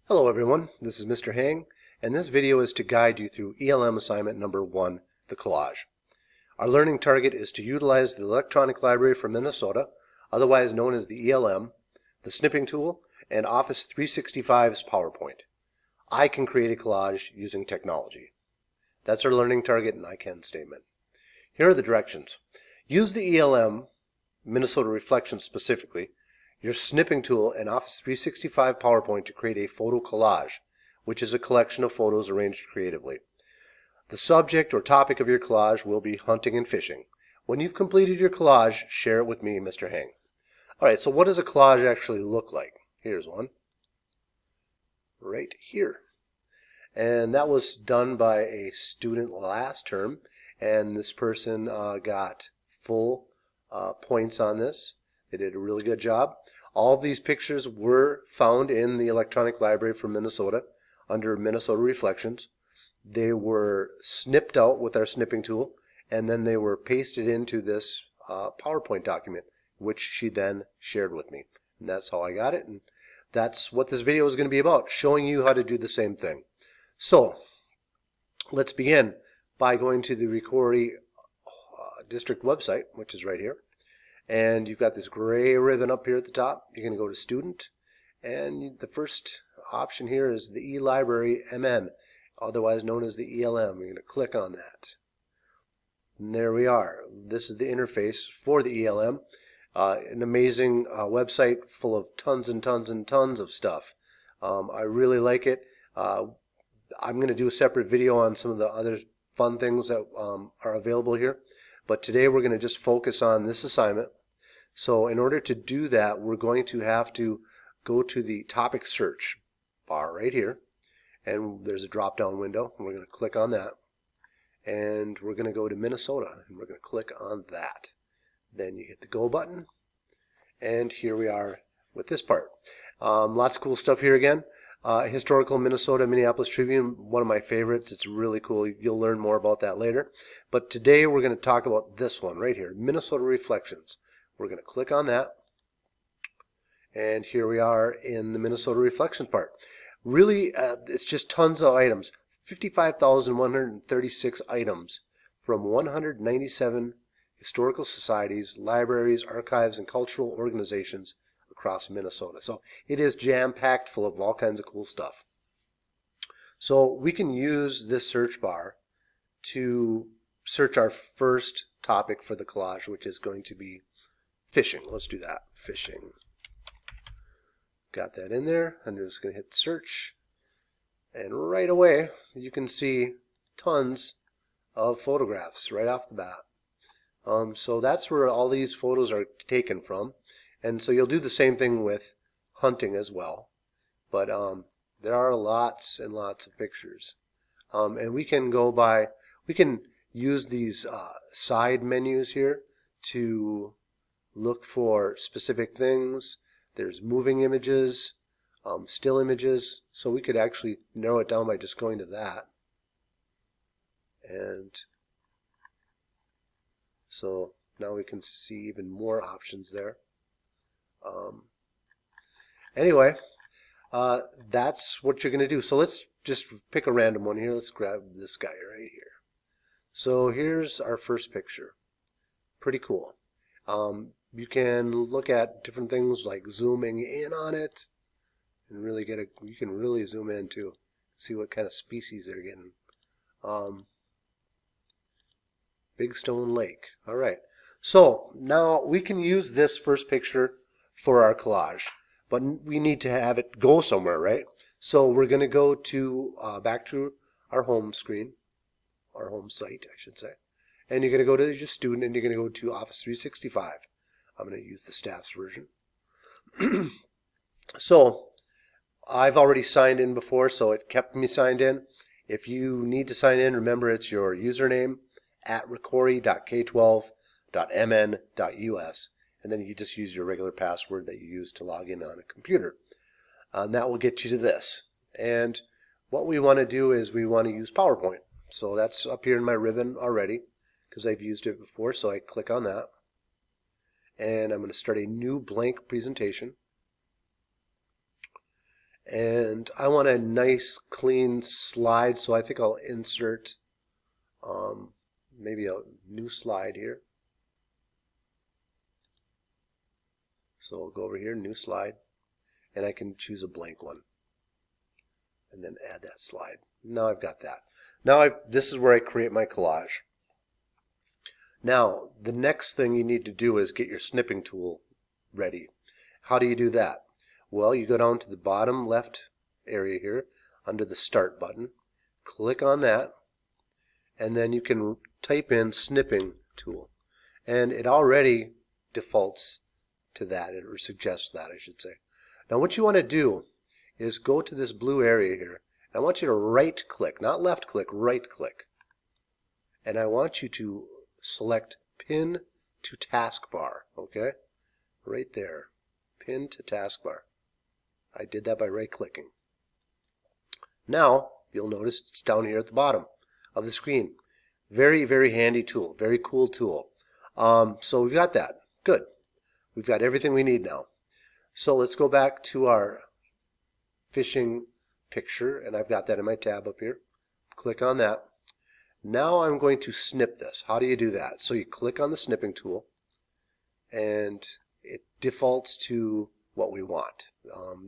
Hello everyone, this is Mr. Hang, and this video is to guide you through ELM assignment number 1, the collage. Our learning target is to utilize the Electronic Library for Minnesota, otherwise known as the ELM, the snipping tool, and Office 365's PowerPoint. I can create a collage using technology. That's our learning target and I can statement. Here are the directions. Use the ELM, Minnesota Reflections specifically, your snipping tool, and Office 365 PowerPoint to create a photo collage, which is a collection of photos arranged creatively. The subject or topic of your collage will be hunting and fishing. When you've completed your collage, share it with me, Mr. Hang. Alright, so what does a collage actually look like? Here's one. Right here. And that was done by a student last term, and this person got full points on this. They did a really good job. All of these pictures were found in the Electronic Library for Minnesota under Minnesota Reflections. They were snipped out with our snipping tool, and then they were pasted into this PowerPoint document, which she then shared with me. And that's how I got it, and that's what this video is going to be about, showing you how to do the same thing. So, let's begin by going to the Ricori district website, which is right here. And you've got this gray ribbon up here at the top. You're going to go to Student, and the first option here is the eLibrary MN, otherwise known as the ELM. You're going to click on that. And there we are. This is the interface for the ELM. An amazing website full of tons and tons and tons of stuff. I really like it. I'm going to do a separate video on some of the other fun things that are available here. But today we're going to just focus on this assignment. So in order to do that, we're going to have to go to the topic search bar right here. And there's a drop-down window. And we're going to click on that. And we're going to go to Minnesota. And we're going to click on that. Then you hit the go button. And here we are with this part. Lots of cool stuff here again. Historical Minnesota Minneapolis Tribune, one of my favorites. It's really cool. You'll learn more about that later. But today we're going to talk about this one right here, Minnesota Reflections. We're going to click on that. And here we are in the Minnesota Reflections part. Really, it's just tons of items. 55,136 items from 197 historical societies, libraries, archives, and cultural organizations across Minnesota. So it is jam-packed full of all kinds of cool stuff. So we can use this search bar to search our first topic for the collage, which is going to be fishing. Let's do that. Fishing. Got that in there. I'm just going to hit search. And right away, you can see tons of photographs right off the bat. So that's where all these photos are taken from. And so you'll do the same thing with hunting as well. But there are lots and lots of pictures. And we can use these side menus here to look for specific things. There's moving images, still images. So we could actually narrow it down by just going to that. And so now we can see even more options there. Anyway, that's what you're going to do. So let's just pick a random one here. Let's grab this guy right here. So here's our first picture. Pretty cool. You can look at different things like zooming in on it and really you can really zoom in too. See what kind of species they're getting. Big Stone Lake. All right. So now we can use this first picture for our collage, but we need to have it go somewhere, right? So we're going to go to back to our home screen, our home site, I should say, and you're going to go to your student, and you're going to go to Office 365. I'm going to use the staff's version. So I've already signed in before, so it kept me signed in. If you need to sign in, remember it's your username at ricori.k12.mn.us. And then you just use your regular password that you use to log in on a computer. And that will get you to this. And what we want to do is we want to use PowerPoint. So that's up here in my ribbon already because I've used it before. So I click on that. And I'm going to start a new blank presentation. And I want a nice clean slide, so I think I'll insert maybe a new slide here. So I'll go over here, new slide, and I can choose a blank one and then add that slide. Now I've got that. Now this is where I create my collage. Now the next thing you need to do is get your snipping tool ready. How do you do that? Well, you go down to the bottom left area here under the Start button, click on that, and then you can type in snipping tool, and it already defaults to that, or suggests that, I should say. Now what you want to do is go to this blue area here. I want you to right click, not left click, right click, and I want you to select Pin to Taskbar. Okay, right there, Pin to Taskbar. I did that by right clicking. Now you'll notice it's down here at the bottom of the screen. Very, very handy tool, very cool tool. So we've got that. Good. We've got everything we need now. So let's go back to our fishing picture, and I've got that in my tab up here. Click on that. Now I'm going to snip this. How do you do that? So you click on the snipping tool, and it defaults to what we want.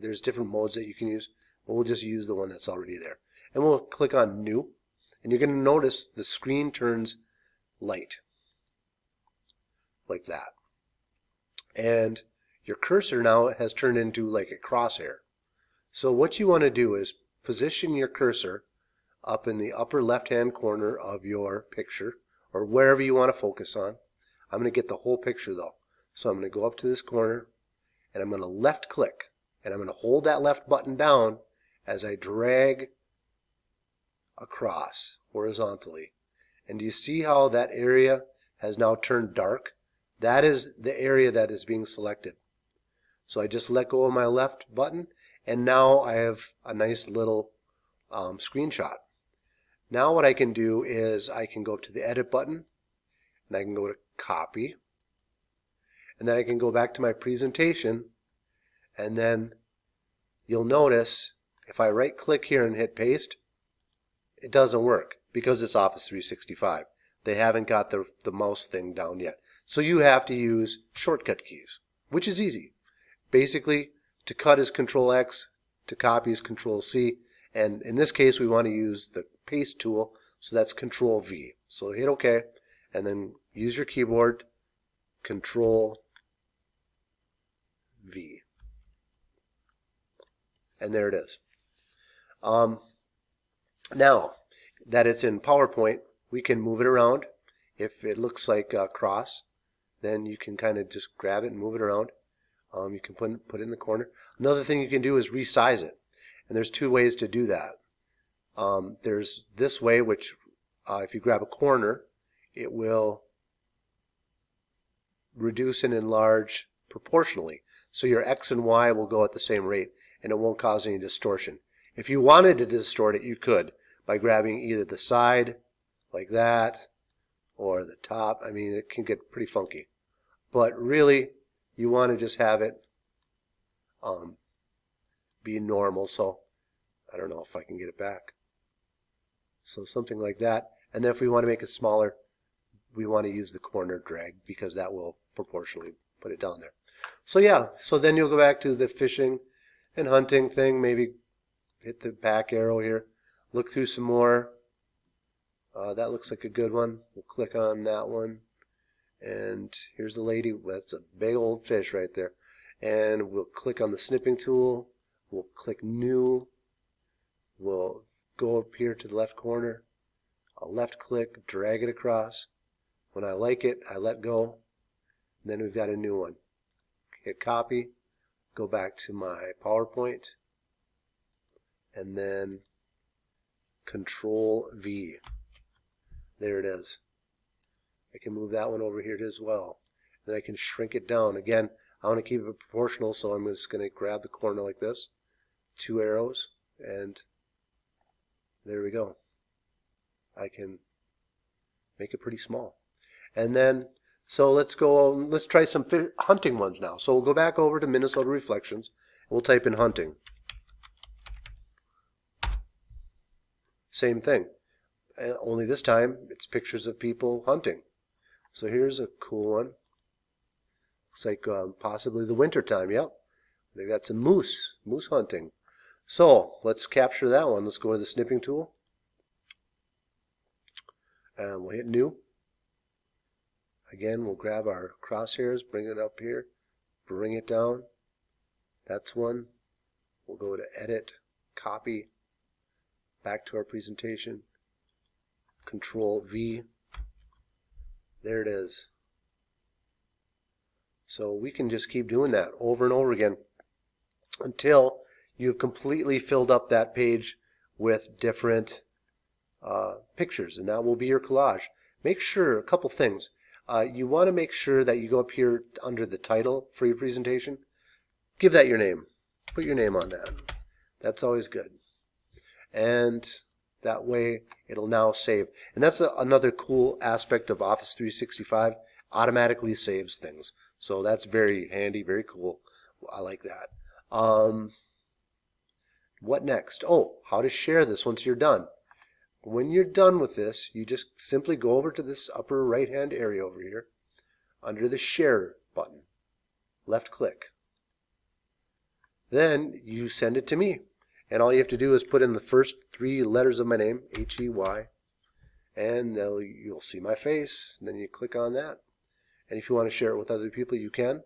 There's different modes that you can use, but we'll just use the one that's already there. And we'll click on New, and you're going to notice the screen turns light, like that. And your cursor now has turned into like a crosshair. So what you want to do is position your cursor up in the upper left-hand corner of your picture, or wherever you want to focus on. I'm going to get the whole picture though. So I'm going to go up to this corner, and I'm going to left click, and I'm going to hold that left button down as I drag across horizontally. And do you see how that area has now turned dark? That is the area that is being selected. So I just let go of my left button, and now I have a nice little screenshot. Now what I can do is I can go to the Edit button, and I can go to Copy, and then I can go back to my presentation, and then you'll notice if I right click here and hit Paste, it doesn't work because it's Office 365. They haven't got the mouse thing down yet. So you have to use shortcut keys, which is easy. Basically, to cut is Control X, to copy is Control C, and in this case we want to use the paste tool, so that's Control V. So hit OK, and then use your keyboard, Control V. And there it is. Now that it's in PowerPoint, we can move it around. If it looks like a cross, then you can kind of just grab it and move it around. You can put it in the corner. Another thing you can do is resize it. And there's two ways to do that. There's this way, which if you grab a corner, it will reduce and enlarge proportionally. So your X and Y will go at the same rate, and it won't cause any distortion. If you wanted to distort it, you could by grabbing either the side, like that, or the top. I mean, it can get pretty funky. But really, you want to just have it be normal. So I don't know if I can get it back. So something like that. And then if we want to make it smaller, we want to use the corner drag, because that will proportionally put it down there. So yeah, so then you'll go back to the fishing and hunting thing, maybe hit the back arrow here, look through some more. That looks like a good one. We'll click on that one, and here's the lady. That's a big old fish right there. And we'll click on the snipping tool, we'll click New, we'll go up here to the left corner, I'll left click, drag it across. When I like it, I let go, and then we've got a new one. Hit Copy, go back to my PowerPoint, and then Control V. There it is. I can move that one over here as well. Then I can shrink it down. Again, I want to keep it proportional, so I'm just going to grab the corner like this, two arrows, and there we go. I can make it pretty small. And then, so let's try some hunting ones now. So we'll go back over to Minnesota Reflections, and we'll type in hunting. same thing. Only this time it's pictures of people hunting. So here's a cool one. Looks like possibly the winter time. Yep, they got some moose hunting. So let's capture that one. Let's go to the snipping tool, and we'll hit new. Again, we'll grab our crosshairs, bring it up here, bring it down. That's one. We'll go to edit, copy, back to our presentation, Control V. There it is. So we can just keep doing that over and over again until you've completely filled up that page with different pictures, and that will be your collage. Make sure, a couple things. You want to make sure that you go up here under the title for your presentation. Give that your name. Put your name on that. That's always good. And that way it'll now save. And that's another cool aspect of Office 365. Automatically saves things. So that's very handy, very cool. I like that. What next? Oh, how to share this once you're done. When you're done with this, you just simply go over to this upper right hand area over here under the share button. Left click. Then you send it to me. And all you have to do is put in the first 3 letters of my name, H-E-Y, and you'll see my face. And then you click on that. And if you want to share it with other people, you can,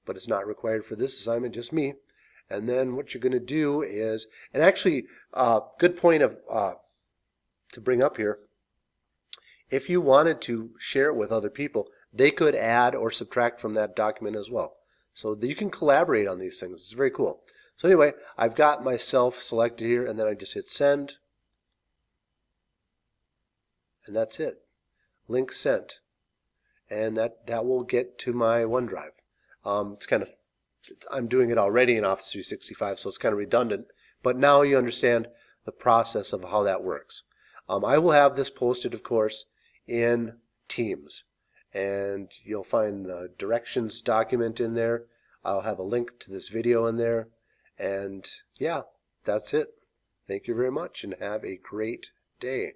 but it's not required for this assignment, just me. And then what you're going to do is, and actually, good point of to bring up here, if you wanted to share it with other people, they could add or subtract from that document as well. So you can collaborate on these things. It's very cool. So anyway, I've got myself selected here, and then I just hit send, and that's it. Link sent, and that will get to my OneDrive. It's kind of, I'm doing it already in Office 365, so it's kind of redundant, but now you understand the process of how that works. I will have this posted, of course, in Teams, and you'll find the directions document in there. I'll have a link to this video in there, and yeah, that's it. Thank you very much, and have a great day.